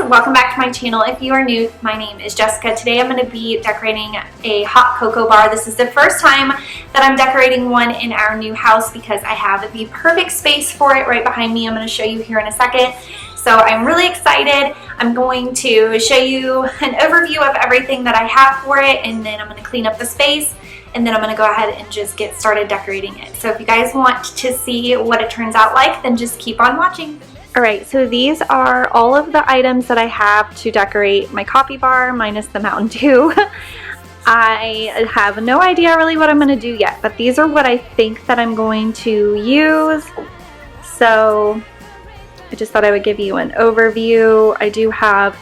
welcome back to my channel. If you are new, my name is Jessica. Today I'm going to be decorating a hot cocoa bar. This is the first time that I'm decorating one in our new house because I have the perfect space for it right behind me. I'm going to show you here in a second. So I'm really excited. I'm going to show you an overview of everything that I have for it, and then I'm going to clean up the space, and then I'm going to go ahead and just get started decorating it. So if you guys want to see what it turns out like, then just keep on watching. Alright, so these are all of the items that I have to decorate my coffee bar, minus the Mountain Dew. I have no idea really what I'm going to do yet, but these are what I think that I'm going to use. So I just thought I would give you an overview. I do have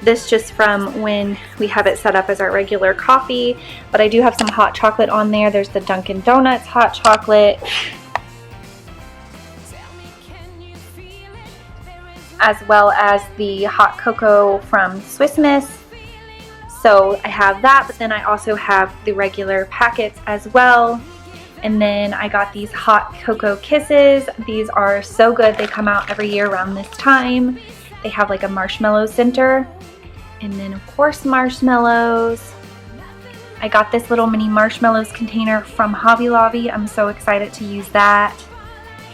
this just from when we have it set up as our regular coffee, but I do have some hot chocolate on there. There's the Dunkin' Donuts hot chocolate, as well as the hot cocoa from Swiss Miss. So I have that, but then I also have the regular packets as well. And then I got these hot cocoa kisses. These are so good. They come out every year around this time. They have like a marshmallow center. And then of course marshmallows. I got this little mini marshmallows container from Hobby Lobby. I'm so excited to use that.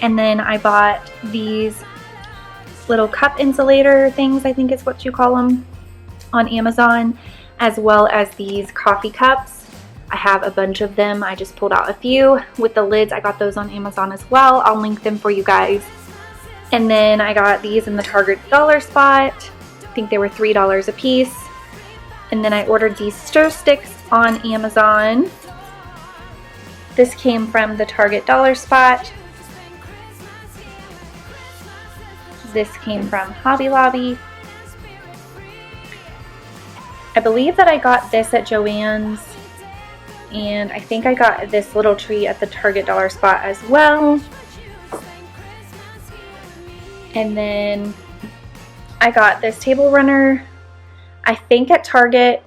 And then I bought these little cup insulator things, I think is what you call them, on Amazon, as well as these coffee cups. I have a bunch of them. I just pulled out a few with the lids. I got those on Amazon as well. I'll link them for you guys. And then I got these in the Target dollar spot. I think they were $3 a piece. And then I ordered these stir sticks on Amazon. This came from the Target dollar spot. This came from Hobby Lobby. I believe that I got this at Joann's, and I think I got this little tree at the Target dollar spot as well. And then I got this table runner, I think at Target,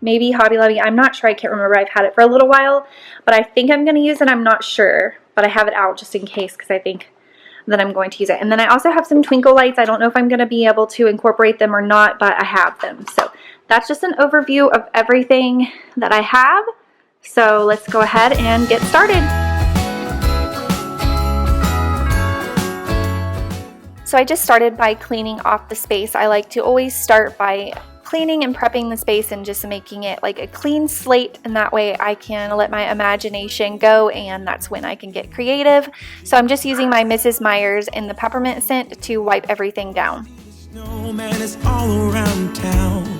maybe Hobby Lobby. I'm not sure. I can't remember. I've had it for a little while, but I think I'm going to use it. I'm not sure, but I have it out just in case because I think that I'm going to use it. And then I also have some twinkle lights. I don't know if I'm going to be able to incorporate them or not, but I have them. So that's just an overview of everything that I have. So let's go ahead and get started. So I just started by cleaning off the space. I like to always start by cleaning and prepping the space and just making it like a clean slate, and that way I can let my imagination go, and that's when I can get creative. So I'm just using my Mrs. Meyer's in the peppermint scent to wipe everything down. Snowman is all around town.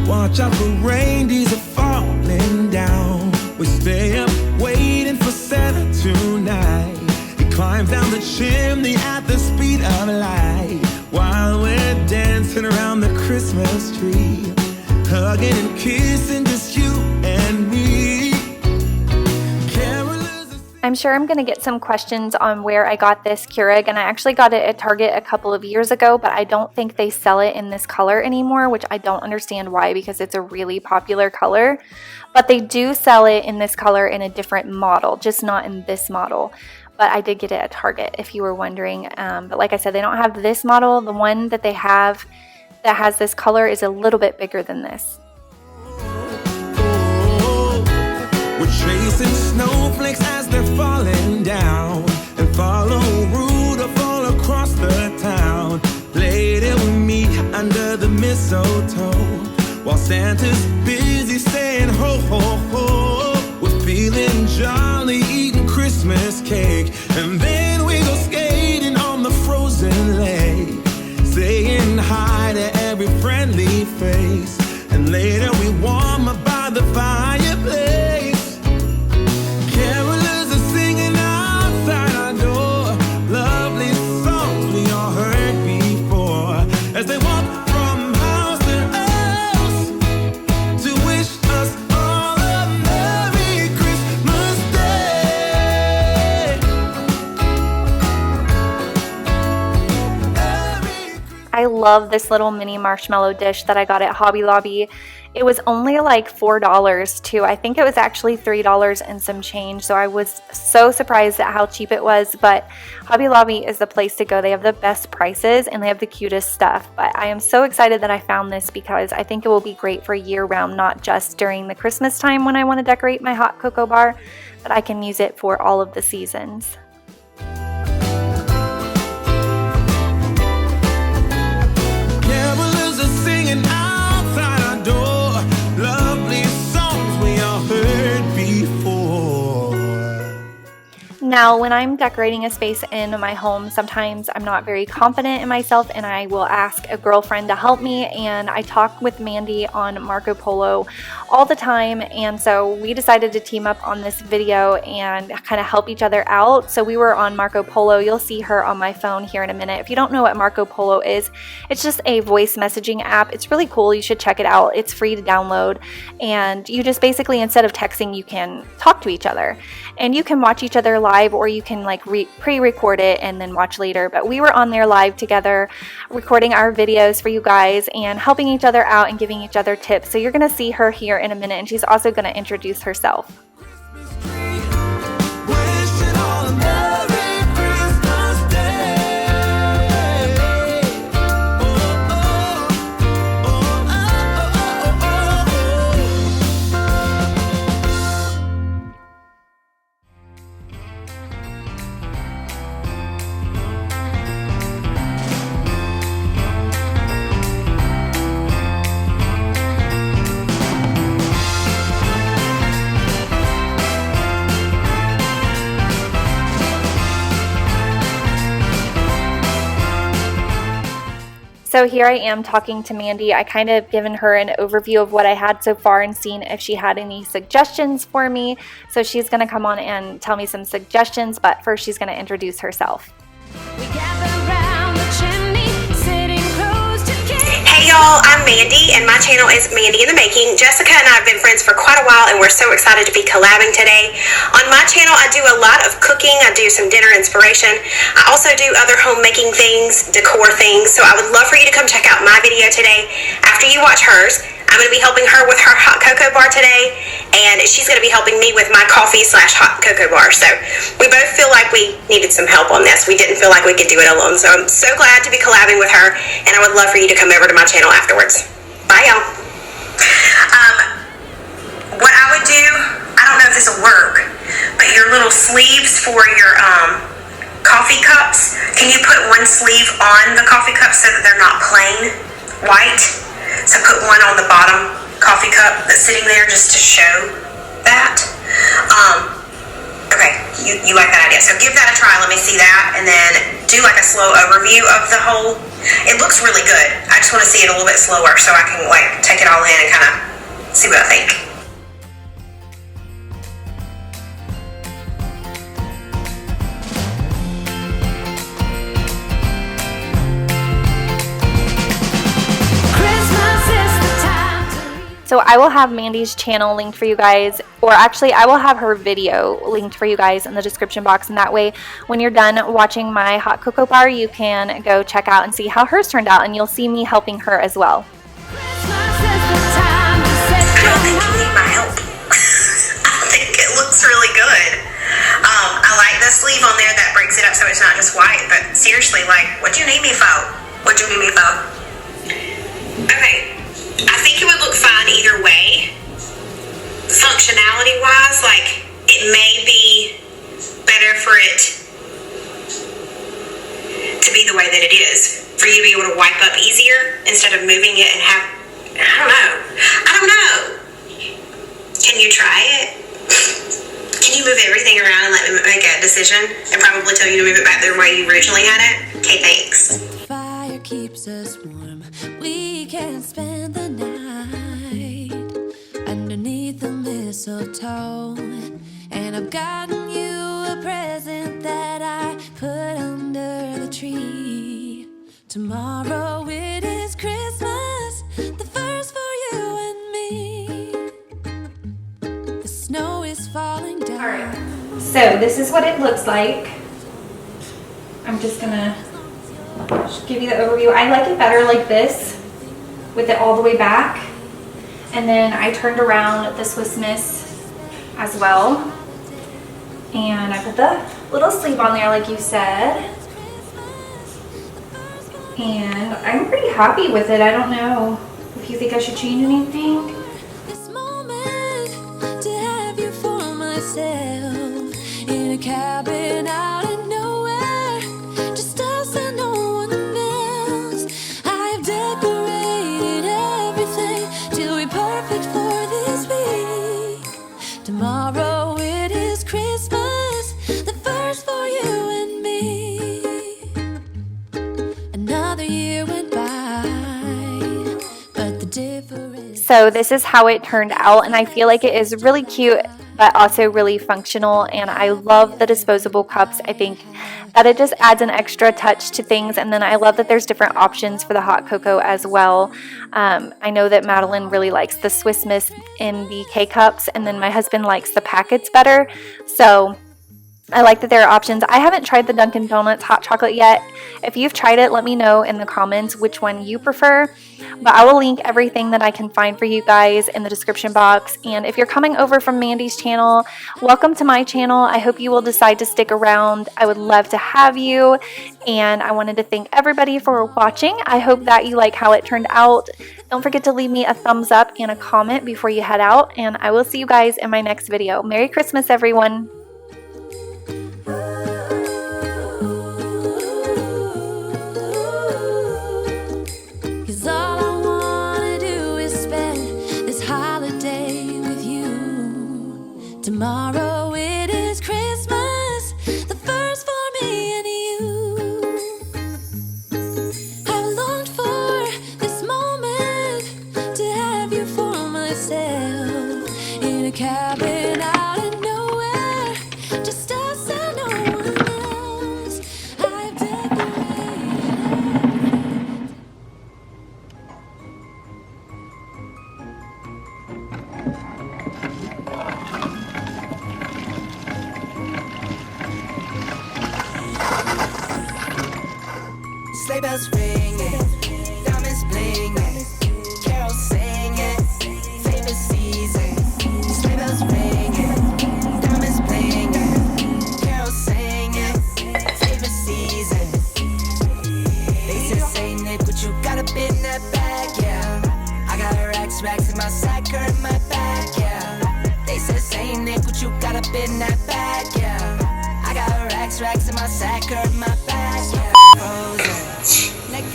Watch out for reindeers are falling down. We stay up waiting for Santa tonight. He climbs down the chimney at the speed of light, while we're dancing around the Christmas tree, hugging and kissing just you and me. I'm sure I'm going to get some questions on where I got this Keurig, and I actually got it at Target a couple of years ago, but I don't think they sell it in this color anymore, which I don't understand why, because it's a really popular color. But they do sell it in this color in a different model, just not in this model. But I did get it at Target, if you were wondering. But like I said, they don't have this model. The one that they have that has this color is a little bit bigger than this. We're chasing snowflakes as they're falling down, and follow Rudolph all across the town. Later we meet under the mistletoe, while Santa's busy saying ho ho ho. We're feeling jolly, eating Christmas cake, and then we go skating on the frozen lake, saying hi to every friendly face, and later we warm up by the fireplace. Carolers are singing outside our door, lovely songs we all heard before, as they walk from house to house to wish us all a Merry Christmas Day. I love this little mini marshmallow dish that I got at Hobby Lobby. It was only like $4 too. I think it was actually $3 and some change. So I was so surprised at how cheap it was. But Hobby Lobby is the place to go. They have the best prices and they have the cutest stuff. But I am so excited that I found this because I think it will be great for year round, not just during the Christmas time when I want to decorate my hot cocoa bar, but I can use it for all of the seasons. Now, when I'm decorating a space in my home, sometimes I'm not very confident in myself and I will ask a girlfriend to help me, and I talk with Mandy on Marco Polo all the time, and so we decided to team up on this video and kind of help each other out. So we were on Marco Polo. You'll see her on my phone here in a minute. If you don't know what Marco Polo is, it's just a voice messaging app. It's really cool. You should check it out. It's free to download, and you just basically, instead of texting, you can talk to each other and you can watch each other live, or you can like pre-record it and then watch later. But we were on there live together, recording our videos for you guys and helping each other out and giving each other tips. So you're going to see her here in a minute, and she's also going to introduce herself. So here I am talking to Mandy. I kind of given her an overview of what I had so far and seen if she had any suggestions for me. So she's going to come on and tell me some suggestions, but first she's going to introduce herself. Hey y'all, I'm Mandy and my channel is Mandy in the Making. Jessica and I have been friends for quite a while and we're so excited to be collabing today. On my channel I do a lot of cooking, I do some dinner inspiration. I also do other homemaking things, decor things, so I would love for you to come check out my video today. After you watch hers, I'm going to be helping her with her hot cocoa bar today, and she's going to be helping me with my coffee/hot cocoa bar. So we both feel like we needed some help on this. We didn't feel like we could do it alone. So I'm so glad to be collabing with her, and I would love for you to come over to my channel afterwards. Bye, y'all. What I would do, I don't know if this will work, but your little sleeves for your coffee cups, can you put one sleeve on the coffee cups so that they're not plain white? So put one on the bottom coffee cup that's sitting there just to show that. Okay, you like that idea. So give that a try. Let me see that. And then do like a slow overview of the whole. It looks really good. I just want to see it a little bit slower so I can like take it all in and kind of see what I think. So I will have Mandy's channel linked for you guys, or actually I will have her video linked for you guys in the description box, and that way when you're done watching my hot cocoa bar you can go check out and see how hers turned out, and you'll see me helping her as well. I don't think you need my help. I think it looks really good. I like the sleeve on there that breaks it up so it's not just white, but seriously, like, what'd you need me for? What'd you need me for? Okay. I think it would look fine either way. Functionality wise, like, it may be better for it to be the way that it is, for you to be able to wipe up easier instead of moving it and have, I don't know. Can you try it? Can you move everything around and let me make a decision and probably tell you to move it back the way you originally had it? Okay, thanks. The fire keeps us warm. We can spend the night underneath the mistletoe, and I've gotten you a present that I put under the tree. Tomorrow it is Christmas, the first for you and me. The snow is falling down. Alright, so this is what it looks like. I'm just gonna give you the overview. I like it better like this, with it all the way back. And then I turned around the Swiss Miss as well. And I put the little sleeve on there like you said. And I'm pretty happy with it. I don't know if you think I should change anything. This moment to have you for myself in a cabin out of nowhere, just us and no one else. I've decorated everything till we're perfect for this week. Tomorrow it is Christmas, the first for you and me. Another year went by, but the difference. So this is how it turned out, and I feel like it is really cute but also really functional, and I love the disposable cups. I think that it just adds an extra touch to things, and then I love that there's different options for the hot cocoa as well. I know that Madeline really likes the Swiss Miss in the K-cups, and then my husband likes the packets better, so I like that there are options. I haven't tried the Dunkin' Donuts hot chocolate yet. If you've tried it, let me know in the comments which one you prefer. But I will link everything that I can find for you guys in the description box. And if you're coming over from Mandy's channel, welcome to my channel. I hope you will decide to stick around. I would love to have you. And I wanted to thank everybody for watching. I hope that you like how it turned out. Don't forget to leave me a thumbs up and a comment before you head out. And I will see you guys in my next video. Merry Christmas, everyone. Cause all I wanna do is spend this holiday with you. Tomorrow it is Christmas, the first for me and you. I've longed for this moment to have you for myself in a cabin out of nowhere, just us and no one else. I've decorated. Sleigh bells ringing, diamonds blinging, carols singing, favorite season. Sleigh bells ringing, diamonds blinging, carols singing, favorite season. They said, "Say Nick, what you got up in that bag?" Yeah, I got racks in my sack or in my bag. Yeah, they said, "Say Nick, what you got up in that bag?" Yeah, I got racks in my sack or in my bag. Yeah.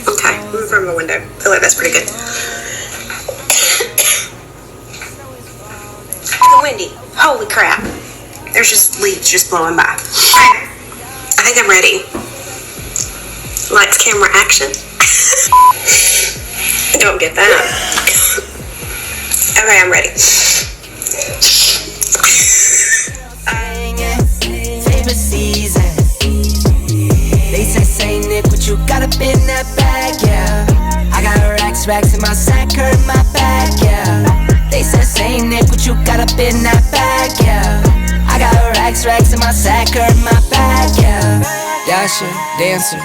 Okay, move from the window. I feel like that's pretty good. Fucking windy. Holy crap. There's just leaves just blowing by. I think I'm ready. Lights, camera, action. I don't get that. Okay, I'm ready. Favorite season. They say Nick, what you got up in that bag? Yeah, I got racks in my sack or in my bag. Yeah, they say Nick, what you got up in that bag? Yeah, I got racks in my sack or in my bag. Yeah, Dasher, dancer,